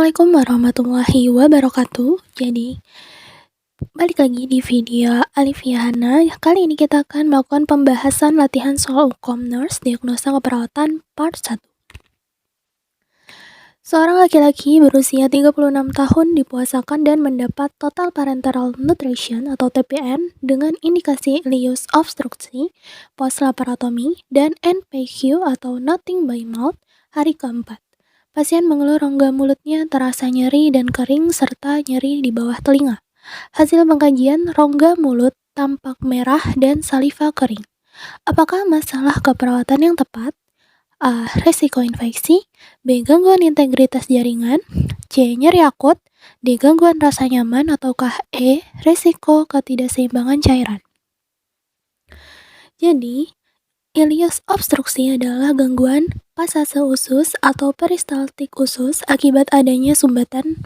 Assalamualaikum warahmatullahi wabarakatuh. Jadi, balik lagi di video Alifiahana. Kali ini kita akan melakukan pembahasan latihan soal Ukom Nurse Diagnosa Keperawatan Part 1. Seorang laki-laki berusia 36 tahun dipuasakan dan mendapat Total Parenteral Nutrition atau TPN dengan indikasi ileus obstruksi, post-laparotomi, dan NPQ atau Nothing by Mouth hari keempat. Pasien mengeluh rongga mulutnya terasa nyeri dan kering serta nyeri di bawah telinga. Hasil pengkajian, rongga mulut tampak merah dan saliva kering. Apakah masalah keperawatan yang tepat? A. Resiko infeksi. B. Gangguan integritas jaringan. C. Nyeri akut. D. Gangguan rasa nyaman. Ataukah E. Resiko ketidakseimbangan cairan. Jadi, ileus obstruksi adalah gangguan pasase usus atau peristaltik usus akibat adanya sumbatan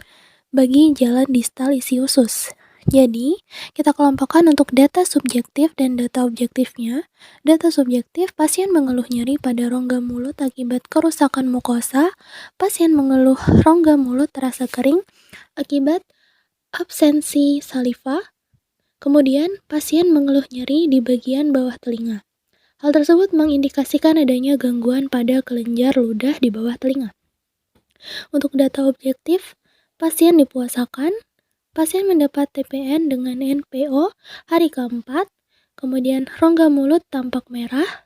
bagi jalan distal isi usus. Jadi, kita kelompokkan untuk data subjektif dan data objektifnya. Data subjektif, pasien mengeluh nyeri pada rongga mulut akibat kerusakan mukosa. Pasien mengeluh rongga mulut terasa kering akibat absensi saliva. Kemudian, pasien mengeluh nyeri di bagian bawah telinga. Hal tersebut mengindikasikan adanya gangguan pada kelenjar ludah di bawah telinga. Untuk data objektif, pasien dipuasakan, pasien mendapat TPN dengan NPO hari keempat, kemudian rongga mulut tampak merah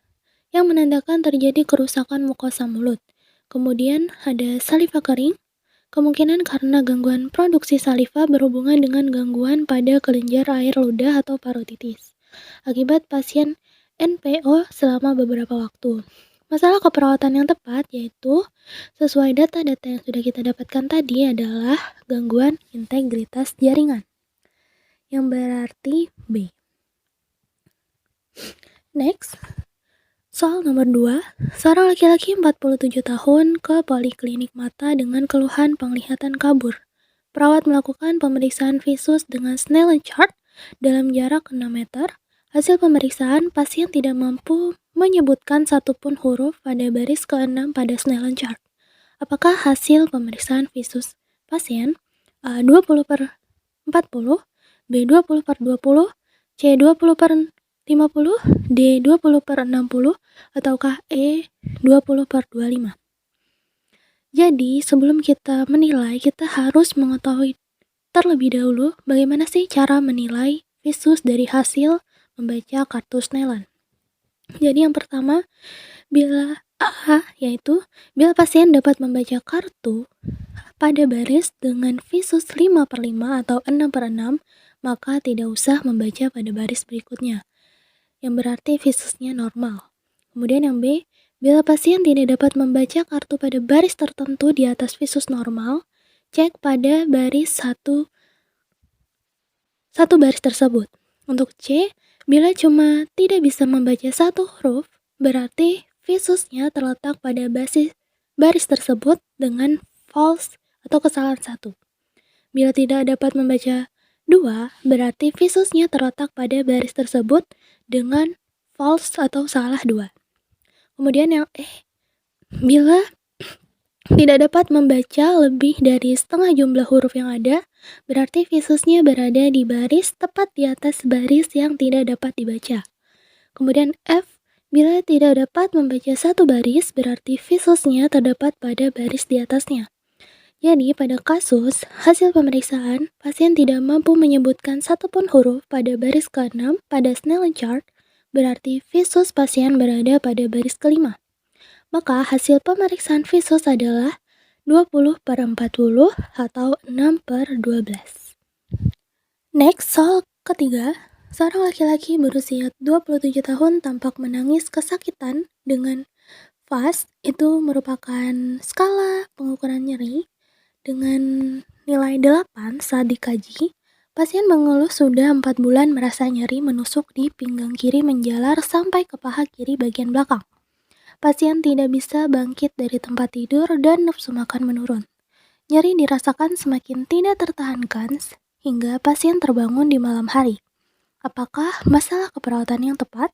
yang menandakan terjadi kerusakan mukosa mulut. Kemudian ada saliva kering, kemungkinan karena gangguan produksi saliva berhubungan dengan gangguan pada kelenjar air ludah atau parotitis. Akibat pasien NPO selama beberapa waktu. Masalah keperawatan yang tepat yaitu sesuai data-data yang sudah kita dapatkan tadi adalah gangguan integritas jaringan, yang berarti B. Next, soal nomor 2. Seorang laki-laki 47 tahun ke poliklinik mata dengan keluhan penglihatan kabur. Perawat melakukan pemeriksaan visus dengan Snellen chart dalam jarak 6 meter. Hasil pemeriksaan, pasien tidak mampu menyebutkan satupun huruf pada baris ke-6 pada Snellen chart. Apakah hasil pemeriksaan visus pasien A 20/40, B 20/20, C 20/50, D 20/60, ataukah E 20/25? Jadi, sebelum kita menilai, kita harus mengetahui terlebih dahulu bagaimana sih cara menilai visus dari hasil membaca kartu Snellen. Jadi yang pertama, bila yaitu bila pasien dapat membaca kartu pada baris dengan visus 5/5 atau 6/6, maka tidak usah membaca pada baris berikutnya, yang berarti visusnya normal. Kemudian yang B, bila pasien tidak dapat membaca kartu pada baris tertentu di atas visus normal, cek pada baris satu baris tersebut. Untuk C, bila cuma tidak bisa membaca satu huruf, berarti visusnya terletak pada baris tersebut dengan false atau kesalahan 1. Bila tidak dapat membaca 2, berarti visusnya terletak pada baris tersebut dengan false atau salah 2. Kemudian yang E, bila tidak dapat membaca lebih dari setengah jumlah huruf yang ada, berarti visusnya berada di baris tepat di atas baris yang tidak dapat dibaca. Kemudian F, bila tidak dapat membaca satu baris, berarti visusnya terdapat pada baris di atasnya. Jadi pada kasus hasil pemeriksaan, pasien tidak mampu menyebutkan satupun huruf pada baris ke-6 pada Snellen chart, berarti visus pasien berada pada baris kelima. Maka hasil pemeriksaan visus adalah 20/40 atau 6/12. Next, soal ketiga. Seorang laki-laki berusia 27 tahun tampak menangis kesakitan dengan FAST, itu merupakan skala pengukuran nyeri dengan nilai 8 saat dikaji. Pasien mengeluh sudah 4 bulan merasa nyeri menusuk di pinggang kiri menjalar sampai ke paha kiri bagian belakang. Pasien tidak bisa bangkit dari tempat tidur dan nafsu makan menurun. Nyeri dirasakan semakin tidak tertahankan hingga pasien terbangun di malam hari. Apakah masalah keperawatan yang tepat?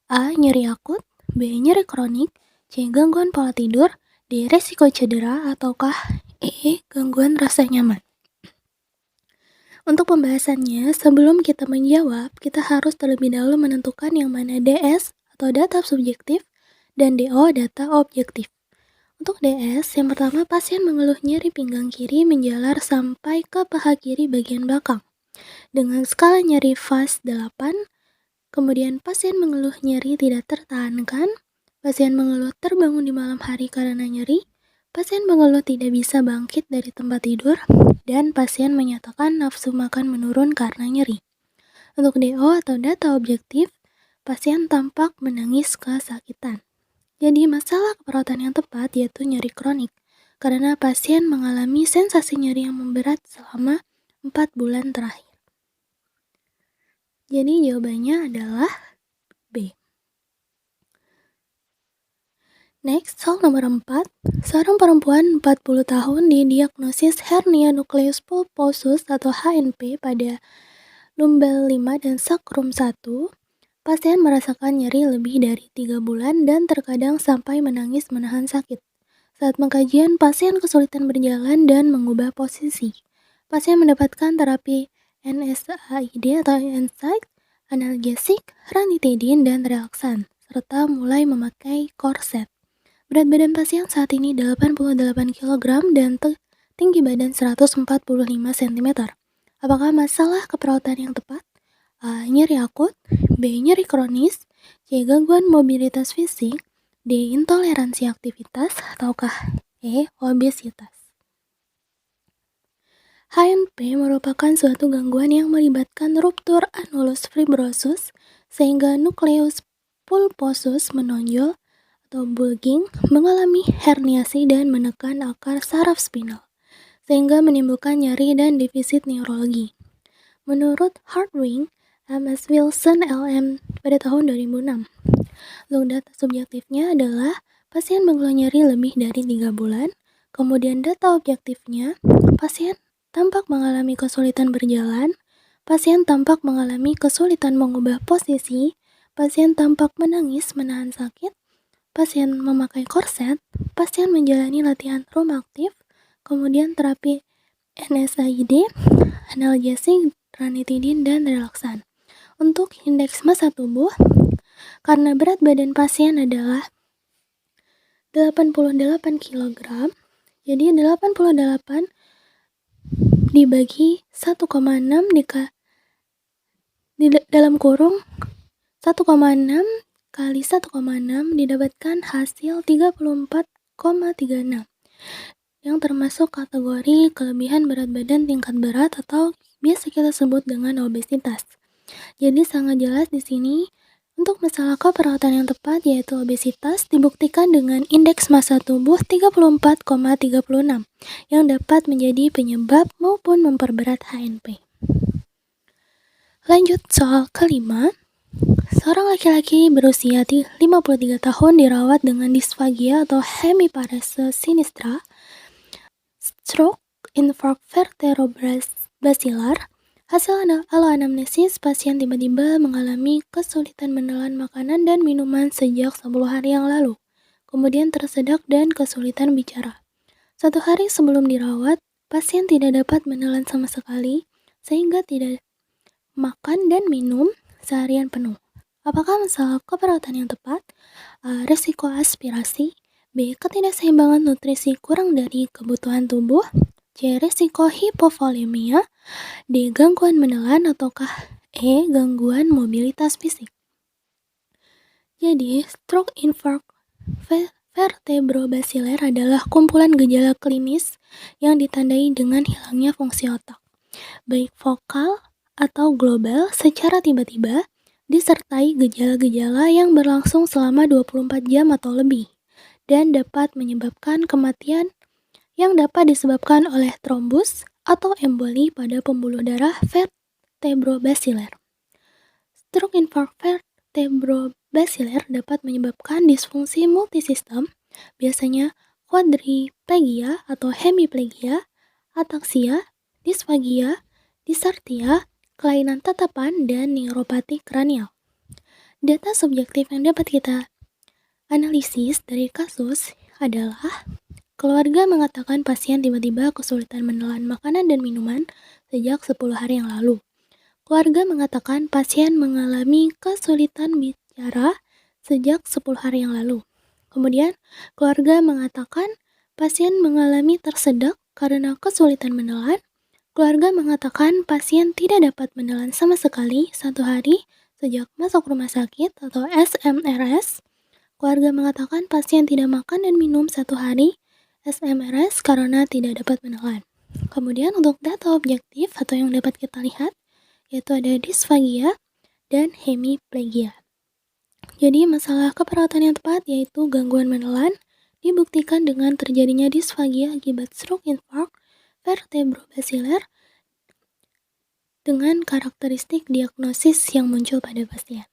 A. Nyeri akut, B. Nyeri kronik, C. Gangguan pola tidur, D. Resiko cedera, ataukah E. Gangguan rasa nyaman. Untuk pembahasannya, sebelum kita menjawab, kita harus terlebih dahulu menentukan yang mana DS atau data subjektif dan DO data objektif. Untuk DS, yang pertama pasien mengeluh nyeri pinggang kiri menjalar sampai ke paha kiri bagian belakang. Dengan skala nyeri FAS 8, kemudian pasien mengeluh nyeri tidak tertahankan, pasien mengeluh terbangun di malam hari karena nyeri, pasien mengeluh tidak bisa bangkit dari tempat tidur, dan pasien menyatakan nafsu makan menurun karena nyeri. Untuk DO atau data objektif, pasien tampak menangis kesakitan. Jadi masalah keperawatan yang tepat yaitu nyeri kronik, karena pasien mengalami sensasi nyeri yang memberat selama 4 bulan terakhir. Jadi jawabannya adalah B. Next, soal nomor 4. Seorang perempuan 40 tahun didiagnosis hernia nukleus pulposus atau HNP pada lumbal 5 dan sacrum 1. Pasien merasakan nyeri lebih dari 3 bulan dan terkadang sampai menangis menahan sakit. Saat pengkajian, pasien kesulitan berjalan dan mengubah posisi. Pasien mendapatkan terapi NSAID atau NSAID, analgesik, ranitidin, dan relaksan, serta mulai memakai korset. Berat badan pasien saat ini 88 kg dan tinggi badan 145 cm. Apakah masalah keperawatan yang tepat? A. Nyeri akut. B. Nyeri kronis. C. Gangguan mobilitas fisik. D. Intoleransi aktivitas. Ataukah E. Obesitas? HNP merupakan suatu gangguan yang melibatkan ruptur annulus fibrosus sehingga nukleus pulposus menonjol atau bulging, mengalami herniasi dan menekan akar saraf spinal, sehingga menimbulkan nyeri dan defisit neurologi. Menurut Hartwig, MS Wilson LM pada tahun 2006. Untuk data subjektifnya adalah pasien mengeluh nyeri lebih dari 3 bulan, kemudian data objektifnya, pasien tampak mengalami kesulitan berjalan, pasien tampak mengalami kesulitan mengubah posisi, pasien tampak menangis menahan sakit, pasien memakai korset, pasien menjalani latihan room aktif, kemudian terapi NSAID, analgesik, ranitidin, dan relaksan. Untuk indeks massa tubuh, karena berat badan pasien adalah 88 kg, jadi 88 dibagi 1,6 dalam kurung 1,6 kali 1,6 didapatkan hasil 34,36 yang termasuk kategori kelebihan berat badan tingkat berat atau biasa kita sebut dengan obesitas. Jadi sangat jelas di sini untuk masalah keperawatan yang tepat yaitu obesitas dibuktikan dengan indeks massa tubuh 34,36 yang dapat menjadi penyebab maupun memperberat HNP. Lanjut soal kelima. Seorang laki-laki berusia 53 tahun dirawat dengan disfagia atau hemiparesis sinistra, stroke, infark vertebrobasilar. Hasil aloanamnesis, pasien tiba-tiba mengalami kesulitan menelan makanan dan minuman sejak 10 hari yang lalu, kemudian tersedak dan kesulitan bicara. 1 hari sebelum dirawat, pasien tidak dapat menelan sama sekali, sehingga tidak makan dan minum seharian penuh. Apakah masalah keperawatan yang tepat? A. Risiko aspirasi. B. Ketidakseimbangan nutrisi kurang dari kebutuhan tubuh. C. Risiko hipovolemia. D. Gangguan menelan ataukah E. Gangguan mobilitas fisik. Jadi, stroke infark vertebrobasilar adalah kumpulan gejala klinis yang ditandai dengan hilangnya fungsi otak, baik vokal atau global secara tiba-tiba, disertai gejala-gejala yang berlangsung selama 24 jam atau lebih, dan dapat menyebabkan kematian yang dapat disebabkan oleh trombus atau emboli pada pembuluh darah vertebrobasilar. Stroke infark vertebrobasilar dapat menyebabkan disfungsi multisistem, biasanya quadriplegia atau hemiplegia, ataksia, disfagia, disartia, kelainan tatapan, dan neuropati kranial. Data subjektif yang dapat kita analisis dari kasus adalah Keluarga mengatakan pasien tiba-tiba kesulitan menelan makanan dan minuman sejak 10 hari yang lalu. Keluarga mengatakan pasien mengalami kesulitan bicara sejak 10 hari yang lalu. Kemudian, keluarga mengatakan pasien mengalami tersedak karena kesulitan menelan. Keluarga mengatakan pasien tidak dapat menelan sama sekali 1 hari sejak masuk rumah sakit atau SMRS. Keluarga mengatakan pasien tidak makan dan minum 1 hari SMRS karena tidak dapat menelan. Kemudian untuk data objektif atau yang dapat kita lihat, yaitu ada disfagia dan hemiplegia. Jadi masalah keperawatan yang tepat yaitu gangguan menelan dibuktikan dengan terjadinya disfagia akibat stroke infark vertebrobasilar dengan karakteristik diagnosis yang muncul pada pasien.